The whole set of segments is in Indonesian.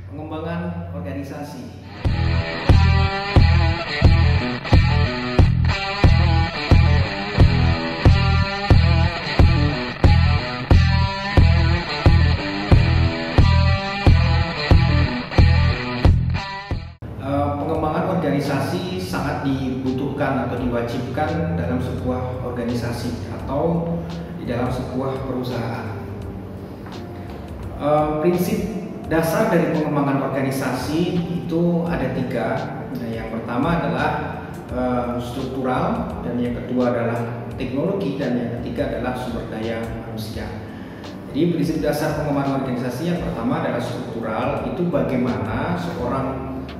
Pengembangan organisasi. Pengembangan organisasi sangat dibutuhkan atau diwajibkan dalam sebuah organisasi atau di dalam sebuah perusahaan. Prinsip dasar dari pengembangan organisasi itu ada 3. Nah, yang pertama adalah struktural, dan yang kedua adalah teknologi, dan yang ketiga adalah sumber daya manusia. Jadi prinsip dasar pengembangan organisasi yang pertama adalah struktural. Itu bagaimana seorang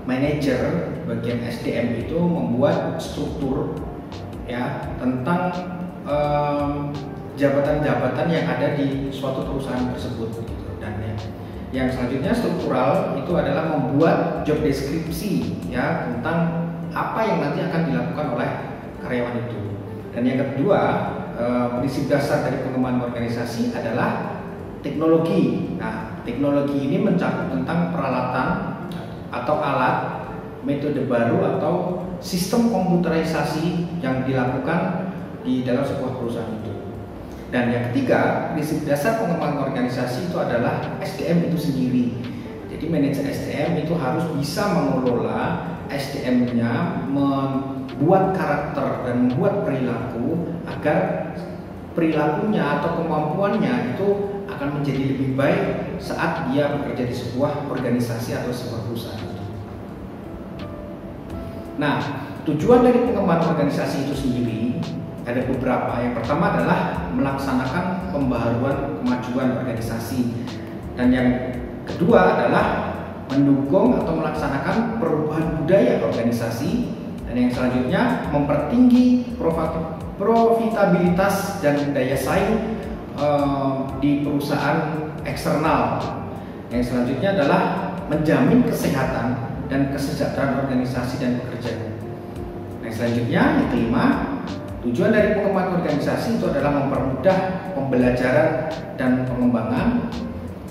manajer bagian SDM itu membuat struktur ya tentang jabatan-jabatan yang ada di suatu perusahaan tersebut gitu. Dan yang selanjutnya struktural itu adalah membuat job deskripsi ya tentang apa yang nanti akan dilakukan oleh karyawan itu. Dan yang kedua, prinsip dasar dari pengembangan organisasi adalah teknologi. Nah, teknologi ini mencakup tentang peralatan atau alat, metode baru atau sistem komputerisasi yang dilakukan di dalam sebuah perusahaan itu. Dan yang ketiga, prinsip dasar pengembangan organisasi itu adalah SDM itu sendiri. Jadi manajer SDM itu harus bisa mengelola SDM-nya, membuat karakter dan membuat perilaku agar perilakunya atau kemampuannya itu akan menjadi lebih baik saat dia bekerja di sebuah organisasi atau sebuah perusahaan. Nah, tujuan dari pengembangan organisasi itu sendiri ada beberapa. Yang pertama adalah melaksanakan pembaharuan kemajuan organisasi, dan yang kedua adalah mendukung atau melaksanakan perubahan budaya organisasi, dan yang selanjutnya mempertinggi profitabilitas dan daya saing di perusahaan eksternal. Yang selanjutnya adalah menjamin kesehatan dan kesejahteraan organisasi dan pekerja. Yang selanjutnya, yang kelima, tujuan dari pengembangan organisasi itu adalah mempermudah pembelajaran dan pengembangan.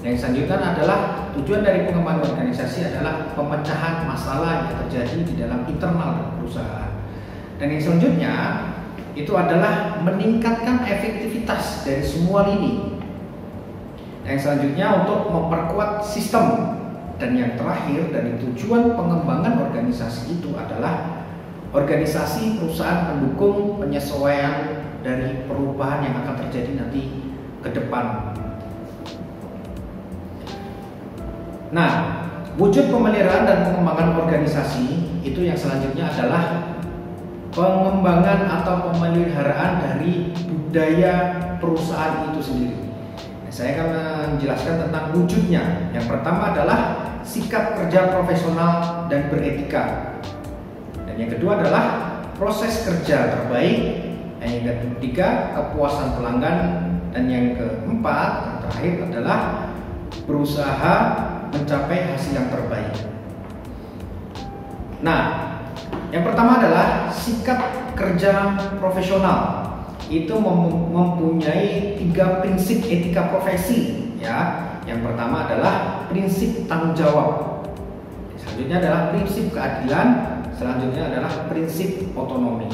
Yang selanjutnya adalah tujuan dari pengembangan organisasi adalah pemecahan masalah yang terjadi di dalam internal perusahaan. Dan yang selanjutnya itu adalah meningkatkan efektivitas dari semua lini. Yang selanjutnya untuk memperkuat sistem. Dan yang terakhir dari tujuan pengembangan organisasi itu adalah organisasi perusahaan mendukung penyesuaian dari perubahan yang akan terjadi nanti ke depan. Nah, wujud pemeliharaan dan pengembangan organisasi itu yang selanjutnya adalah pengembangan atau pemeliharaan dari budaya perusahaan itu sendiri. Nah, saya akan menjelaskan tentang wujudnya. Yang pertama adalah sikap kerja profesional dan beretika. Dan yang kedua adalah proses kerja terbaik. Dan yang ketiga, kepuasan pelanggan. Dan yang keempat, yang terakhir adalah berusaha mencapai hasil yang terbaik. Nah, yang pertama adalah sikap kerja profesional. Itu mempunyai 3 prinsip etika profesi ya. Yang pertama adalah prinsip tanggung jawab. Selanjutnya adalah prinsip keadilan. Selanjutnya adalah prinsip otonomi.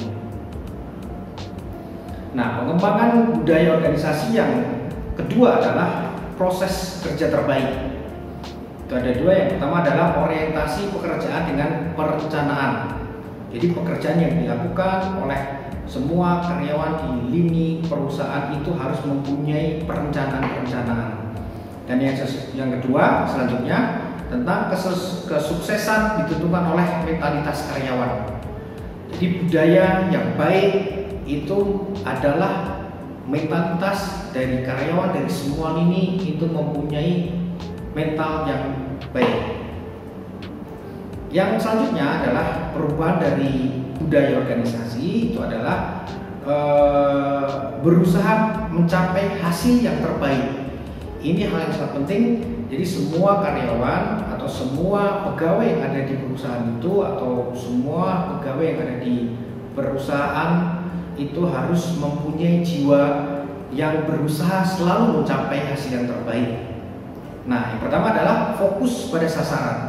Nah, pengembangan budaya organisasi yang kedua adalah proses kerja terbaik. Itu ada 2. Yang pertama adalah orientasi pekerjaan dengan perencanaan. Jadi pekerjaan yang dilakukan oleh semua karyawan di lini perusahaan itu harus mempunyai perencanaan. Dan yang kedua selanjutnya tentang kesuksesan ditentukan oleh mentalitas karyawan. Jadi budaya yang baik itu adalah mentalitas dari karyawan dari semua lini itu mempunyai mental yang baik. Yang selanjutnya adalah perubahan dari budaya organisasi itu adalah berusaha mencapai hasil yang terbaik. Ini hal yang sangat penting. Jadi semua karyawan atau semua pegawai yang ada di perusahaan itu atau semua pegawai yang ada di perusahaan itu harus mempunyai jiwa yang berusaha selalu mencapai hasil yang terbaik. Nah, yang pertama adalah fokus pada sasaran.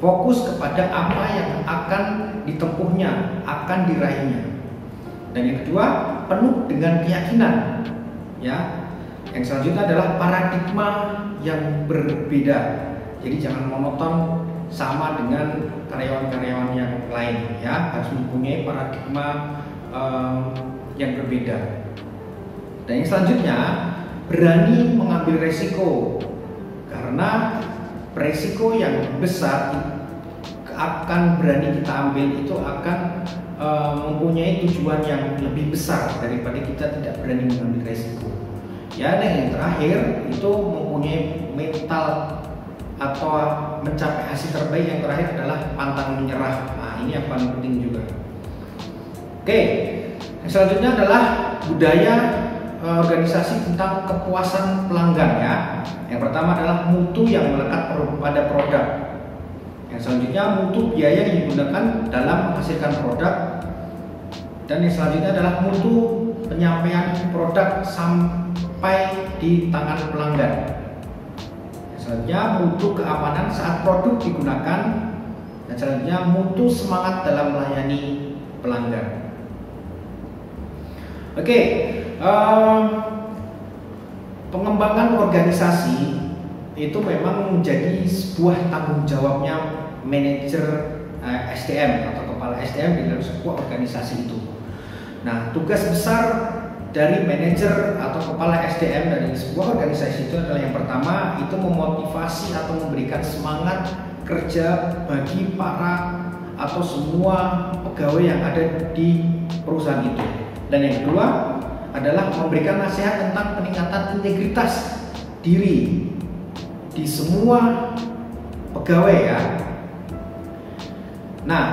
Fokus kepada apa yang akan ditempuhnya, akan diraihnya. Dan yang kedua, penuh dengan keyakinan. Ya. Yang selanjutnya adalah paradigma yang berbeda. Jadi jangan monoton sama dengan karyawan-karyawan yang lain, ya. Harus mempunyai paradigma yang berbeda. Dan yang selanjutnya, berani mengambil resiko. Karena resiko yang besar akan berani kita ambil itu akan mempunyai tujuan yang lebih besar daripada kita tidak berani mengambil resiko. Ya, dan yang terakhir itu mempunyai mental atau mencapai hasil terbaik. Yang terakhir adalah pantang menyerah. Nah, ini yang paling penting juga. Oke, yang selanjutnya adalah budaya organisasi tentang kepuasan pelanggan, ya. Yang pertama adalah mutu yang melekat pada produk. Yang selanjutnya mutu biaya yang digunakan dalam menghasilkan produk. Dan yang selanjutnya adalah mutu penyampaian produk sampai di tangan pelanggan. Yang selanjutnya mutu keamanan saat produk digunakan. Dan selanjutnya mutu semangat dalam melayani pelanggan. Oke, pengembangan organisasi itu memang menjadi sebuah tanggung jawabnya manajer SDM atau kepala SDM di dalam sebuah organisasi itu. Nah, tugas besar dari manajer atau kepala SDM dari sebuah organisasi itu adalah yang pertama itu memotivasi atau memberikan semangat kerja bagi para atau semua pegawai yang ada di perusahaan itu. Dan yang kedua adalah memberikan nasihat tentang peningkatan integritas diri di semua pegawai, ya. Nah,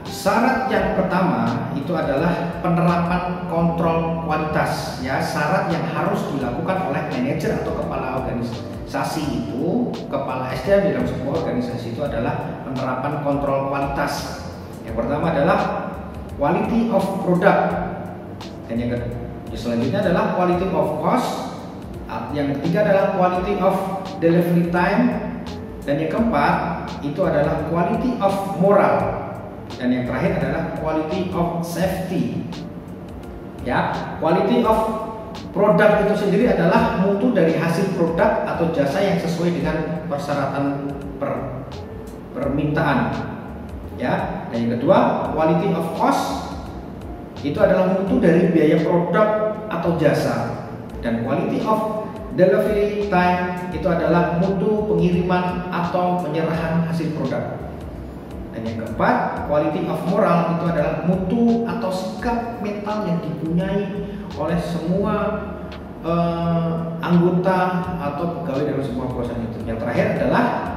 syarat yang pertama itu adalah penerapan kontrol kualitas, ya. Syarat yang harus dilakukan oleh manajer atau kepala organisasi itu, kepala SDM di dalam sebuah organisasi itu adalah penerapan kontrol kualitas. Yang pertama adalah quality of product. Dan yang selanjutnya adalah quality of cost. Yang ketiga adalah quality of delivery time. Dan yang keempat itu adalah quality of moral. Dan yang terakhir adalah quality of safety. Ya, quality of product itu sendiri adalah mutu dari hasil produk atau jasa yang sesuai dengan persyaratan permintaan. Ya, dan yang kedua quality of cost itu adalah mutu dari biaya produk atau jasa. Dan quality of delivery time itu adalah mutu pengiriman atau penyerahan hasil produk. Dan yang keempat, quality of moral itu adalah mutu atau sikap mental yang dipunyai oleh semua anggota atau pegawai dalam sebuah perusahaan itu. Yang terakhir adalah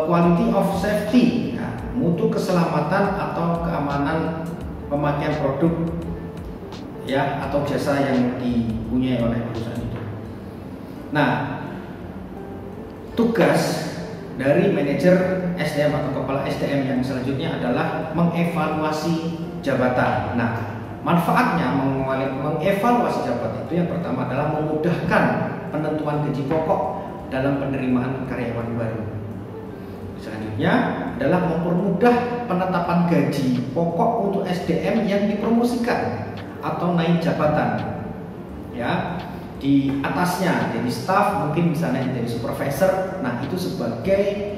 quality of safety, ya, mutu keselamatan atau keamanan pemakaian produk, ya, atau jasa yang dipunyai oleh perusahaan itu. Nah, tugas dari manajer SDM atau kepala SDM yang selanjutnya adalah mengevaluasi jabatan. Nah, manfaatnya mengevaluasi jabatan itu yang pertama adalah memudahkan penentuan gaji pokok dalam penerimaan karyawan baru. Selanjutnya adalah mempermudah penetapan gaji pokok untuk SDM yang dipromosikan atau naik jabatan, ya, di atasnya jadi staff, mungkin bisa naik jadi supervisor. Nah, itu sebagai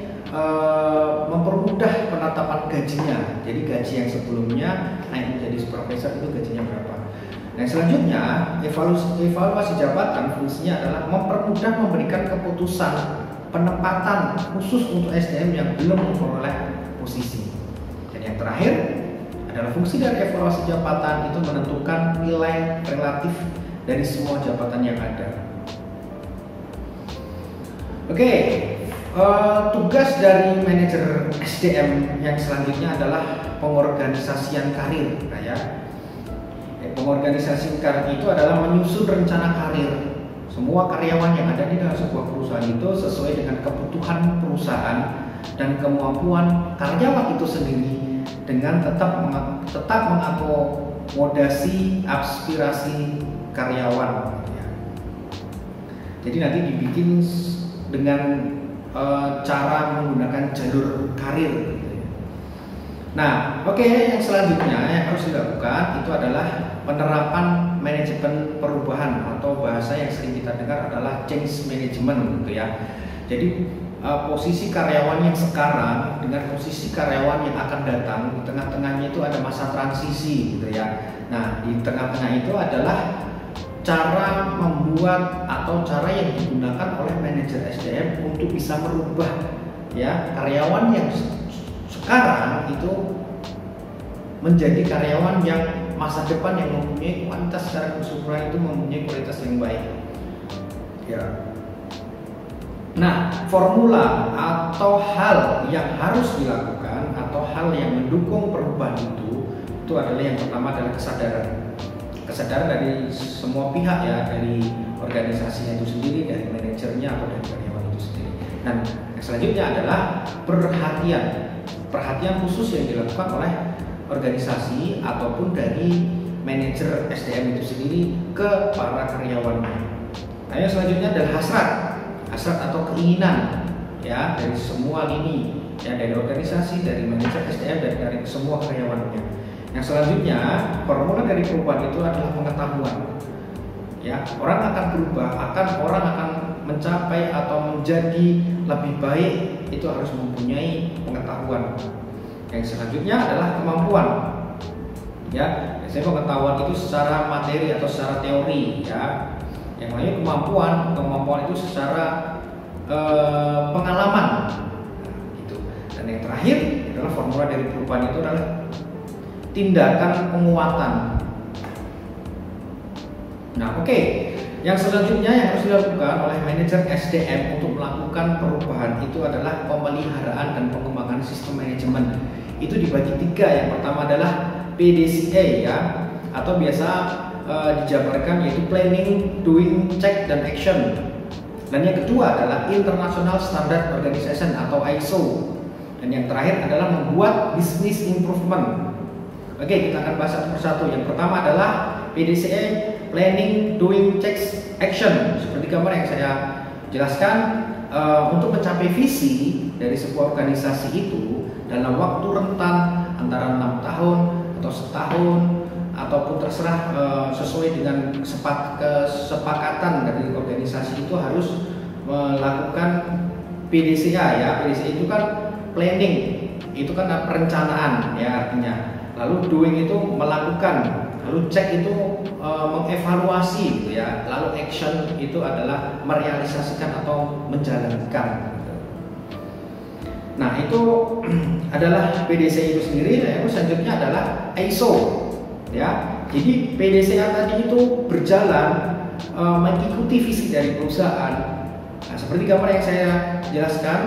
mempermudah penetapan gajinya. Jadi gaji yang sebelumnya naik menjadi supervisor itu gajinya berapa. Nah, selanjutnya evaluasi jabatan fungsinya adalah mempermudah memberikan keputusan penempatan khusus untuk SDM yang belum memperoleh posisi. Dan yang terakhir adalah fungsi dari evaluasi jabatan itu menentukan nilai relatif dari semua jabatan yang ada. Oke, tugas dari manajer SDM yang selanjutnya adalah pengorganisasian karir. Nah, ya, pengorganisasian karir itu adalah menyusun rencana karir. Semua karyawan yang ada di dalam sebuah perusahaan itu sesuai dengan kebutuhan perusahaan dan kemampuan karyawan itu sendiri dengan tetap mengakomodasi aspirasi karyawan. Jadi nanti dibikin dengan cara menggunakan jalur karir gitu ya. Nah, oke, yang selanjutnya yang harus dilakukan itu adalah penerapan manajemen perubahan, atau bahasa yang sering kita dengar adalah change management gitu ya. Jadi posisi karyawan yang sekarang dengan posisi karyawan yang akan datang, di tengah-tengahnya itu ada masa transisi gitu ya. Nah, di tengah-tengah itu adalah cara membuat atau cara yang digunakan oleh manajer SDM untuk bisa merubah ya karyawan yang sekarang itu menjadi karyawan yang masa depan yang mempunyai kualitas secara keseluruhan, itu mempunyai kualitas yang baik ya. Nah, formula atau hal yang harus dilakukan atau hal yang mendukung perubahan itu adalah yang pertama adalah kesadaran dari semua pihak ya, dari organisasinya itu sendiri, dari manajernya atau dari karyawan itu sendiri. Dan yang selanjutnya adalah perhatian khusus yang dilakukan oleh organisasi ataupun dari manajer SDM itu sendiri ke para karyawannya. Nah, yang selanjutnya adalah hasrat atau keinginan ya dari semua lini ya, dari organisasi, dari manajer SDM, dan dari semua karyawannya. Yang selanjutnya, formula dari perubahan itu adalah pengetahuan ya. Orang akan berubah, orang akan mencapai atau menjadi lebih baik, itu harus mempunyai pengetahuan. Yang selanjutnya adalah kemampuan ya. Biasanya pengetahuan itu secara materi atau secara teori ya. Yang lainnya kemampuan itu secara pengalaman gitu. Dan yang terakhir adalah formula dari perubahan itu adalah tindakan penguatan. Nah, oke. Yang selanjutnya yang harus dilakukan oleh manajer SDM untuk melakukan perubahan itu adalah pemeliharaan dan pengembangan sistem manajemen. Itu dibagi 3. Yang pertama adalah PDCA ya, atau biasa dijabarkan yaitu planning, doing, check, dan action. Dan yang kedua adalah International Standard Organization atau ISO. Dan yang terakhir adalah membuat business improvement. Oke, kita akan bahas satu persatu. Yang pertama adalah PDCA, planning, doing, check, action. Seperti gambar yang saya jelaskan, untuk mencapai visi dari sebuah organisasi itu dalam waktu rentan antara 6 tahun atau setahun, ataupun terserah sesuai dengan kesepakatan dari organisasi itu harus melakukan PDCA ya. PDCA itu kan planning, itu kan perencanaan ya artinya. Lalu doing itu melakukan, lalu check itu mengevaluasi gitu ya. Lalu action itu adalah merealisasikan atau menjalankan. Nah, itu adalah PDCA itu sendiri. Nah, yang selanjutnya adalah ISO ya. Jadi PDCA tadi itu berjalan mengikuti visi dari perusahaan. Nah, seperti gambar yang saya jelaskan,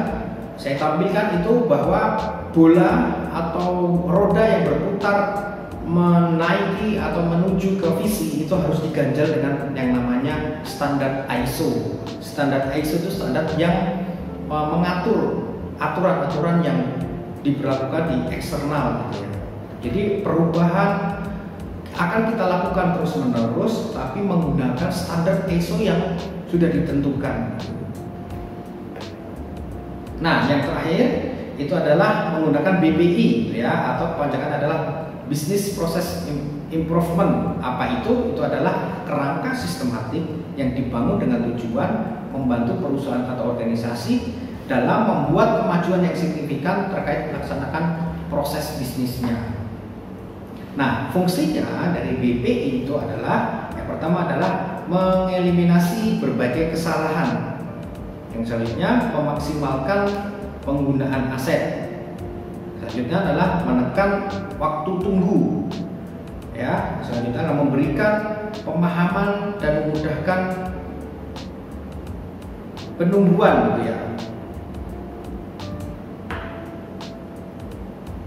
saya tampilkan itu bahwa bola atau roda yang berputar menaiki atau menuju ke visi itu harus diganjal dengan yang namanya standar ISO. Standar ISO itu standar yang mengatur aturan-aturan yang diberlakukan di eksternal gitu ya. Jadi perubahan akan kita lakukan terus-menerus, tapi menggunakan standar ISO yang sudah ditentukan. Nah, yang terakhir itu adalah menggunakan BPI ya, atau kepanjangan adalah Business Process Improvement. Apa itu? Itu adalah kerangka sistematik yang dibangun dengan tujuan membantu perusahaan atau organisasi dalam membuat kemajuan yang signifikan terkait melaksanakan proses bisnisnya. Nah, fungsinya dari BPI itu adalah yang pertama adalah mengeliminasi berbagai kesalahan. Yang selanjutnya memaksimalkan penggunaan aset. Selanjutnya adalah menekan waktu tunggu. Ya, selanjutnya adalah memberikan pemahaman dan memudahkan penumbuhan gitu ya.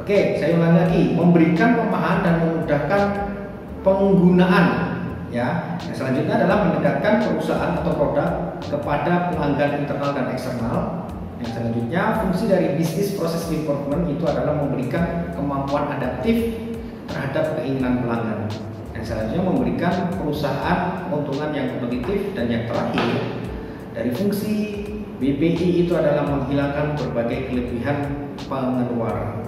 Oke, saya ulangi lagi, memberikan pemahaman dan memudahkan penggunaan ya. Yang selanjutnya adalah mendekatkan perusahaan atau produk kepada pelanggan internal dan eksternal. Yang selanjutnya, fungsi dari Business Process Improvement itu adalah memberikan kemampuan adaptif terhadap keinginan pelanggan. Yang selanjutnya memberikan perusahaan keuntungan yang kompetitif. Dan yang terakhir, dari fungsi BPI itu adalah menghilangkan berbagai kelebihan pengeluaran.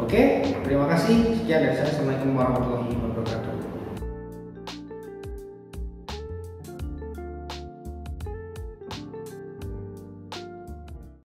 Oke, terima kasih. Sekian dari saya. Assalamualaikum warahmatullahi wabarakatuh.